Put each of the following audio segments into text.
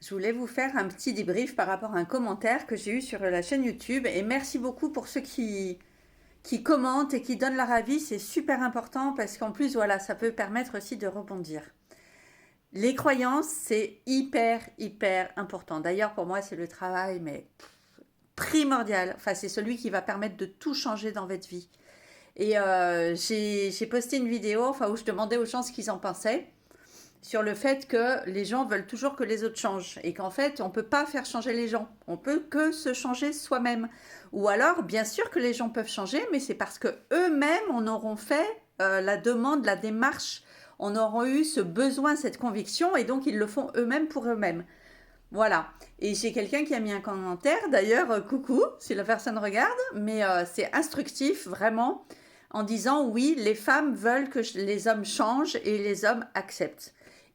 Je voulais vous faire un petit débrief par rapport à un commentaire que j'ai eu sur la chaîne YouTube et merci beaucoup pour ceux qui commentent et qui donnent leur avis, c'est super important parce qu'en plus, voilà, ça peut permettre aussi de rebondir. Les croyances, c'est hyper important. D'ailleurs, pour moi, c'est le travail, mais primordial. Enfin, c'est celui qui va permettre de tout changer dans votre vie. Et j'ai posté une vidéo enfin, où je demandais aux gens ce qu'ils en pensaient sur le fait que les gens veulent toujours que les autres changent et qu'en fait, on ne peut pas faire changer les gens. On peut que se changer soi-même. Ou alors, bien sûr que les gens peuvent changer, mais c'est parce que eux-mêmes en auront fait la demande, la démarche, on aura eu ce besoin, cette conviction, et donc ils le font eux-mêmes pour eux-mêmes. Voilà. Et j'ai quelqu'un qui a mis un commentaire, d'ailleurs, coucou, si la personne regarde, mais c'est instructif, vraiment, en disant oui, les femmes veulent que les hommes changent et les hommes acceptent.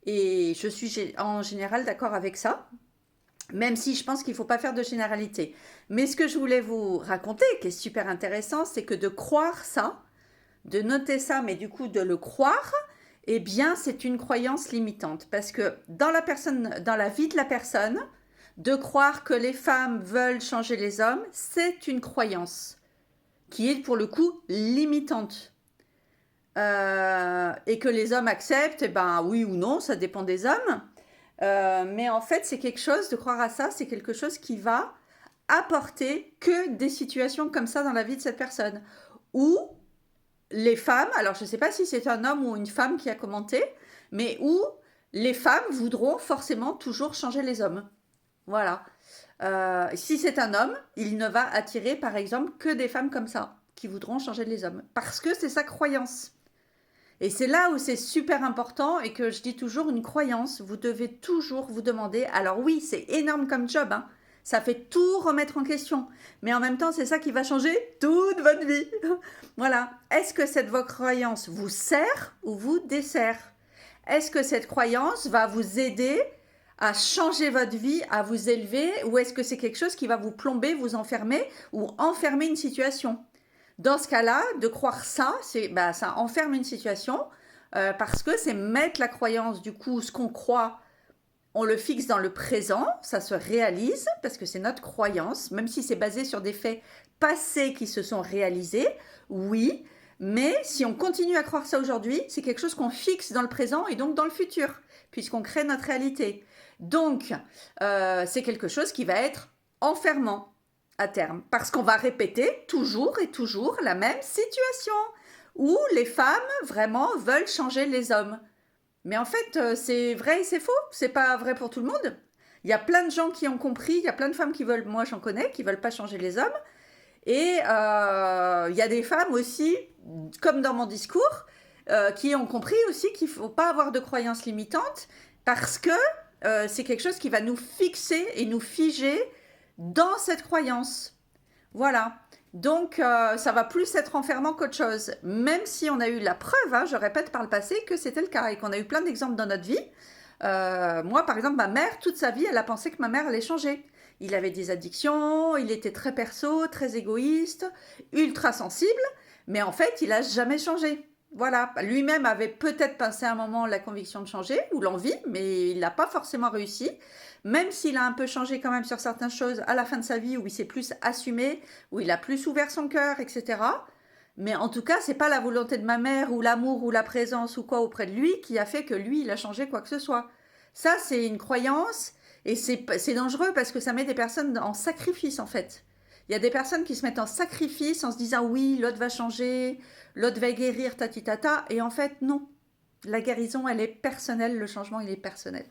Et je suis en général d'accord avec ça, même si je pense qu'il ne faut pas faire de généralité. Mais ce que je voulais vous raconter, qui est super intéressant, c'est que de croire ça, de noter ça, mais du coup de le croire, eh bien c'est une croyance limitante. Parce que dans la vie de la personne, de croire que les femmes veulent changer les hommes, c'est une croyance qui est pour le coup limitante. Et que les hommes acceptent, eh ben oui ou non, ça dépend des hommes. Mais en fait, c'est quelque chose, de croire à ça, c'est quelque chose qui va apporter que des situations comme ça dans la vie de cette personne. Ou les femmes, alors je ne sais pas si c'est un homme ou une femme qui a commenté, mais où les femmes voudront forcément toujours changer les hommes. Voilà. Si c'est un homme, il ne va attirer par exemple que des femmes comme ça, qui voudront changer les hommes. Parce que c'est sa croyance. Et c'est là où c'est super important et que je dis toujours une croyance. Vous devez toujours vous demander. Alors oui, c'est énorme comme job, hein. Ça fait tout remettre en question. Mais en même temps, c'est ça qui va changer toute votre vie. Voilà. Est-ce que cette votre croyance vous sert ou vous dessert? Est-ce que cette croyance va vous aider à changer votre vie, à vous élever, ou est-ce que c'est quelque chose qui va vous plomber, vous enfermer ou enfermer une situation? Dans ce cas-là, de croire ça, ça enferme une situation parce que c'est mettre la croyance, du coup, ce qu'on croit, on le fixe dans le présent, ça se réalise parce que c'est notre croyance, même si c'est basé sur des faits passés qui se sont réalisés, oui, mais si on continue à croire ça aujourd'hui, c'est quelque chose qu'on fixe dans le présent et donc dans le futur, puisqu'on crée notre réalité. Donc, c'est quelque chose qui va être enfermant à terme, parce qu'on va répéter toujours et toujours la même situation, où les femmes vraiment veulent changer les hommes. Mais en fait, c'est vrai et c'est faux. C'est pas vrai pour tout le monde. Il y a plein de gens qui ont compris. Il y a plein de femmes qui veulent, moi j'en connais, qui veulent pas changer les hommes. Et il y a des femmes aussi, comme dans mon discours, qui ont compris aussi qu'il faut pas avoir de croyances limitantes parce que c'est quelque chose qui va nous fixer et nous figer dans cette croyance. Voilà. Donc, ça va plus être enfermant qu'autre chose. Même si on a eu la preuve, hein, je répète par le passé, que c'était le cas et qu'on a eu plein d'exemples dans notre vie. Moi, par exemple, ma mère, toute sa vie, elle a pensé que ma mère allait changer. Il avait des addictions, il était très perso, très égoïste, ultra sensible, mais en fait, il n'a jamais changé. Voilà, lui-même avait peut-être passé un moment la conviction de changer ou l'envie, mais il n'a pas forcément réussi. Même s'il a un peu changé quand même sur certaines choses à la fin de sa vie, où il s'est plus assumé, où il a plus ouvert son cœur, etc. Mais en tout cas, c'est pas la volonté de ma mère ou l'amour ou la présence ou quoi auprès de lui qui a fait que lui, il a changé quoi que ce soit. Ça, c'est une croyance et c'est dangereux parce que ça met des personnes en sacrifice en fait. Il y a des personnes qui se mettent en sacrifice en se disant oui, l'autre va changer, l'autre va guérir, tatitata, et en fait non. La guérison, elle est personnelle, le changement, il est personnel.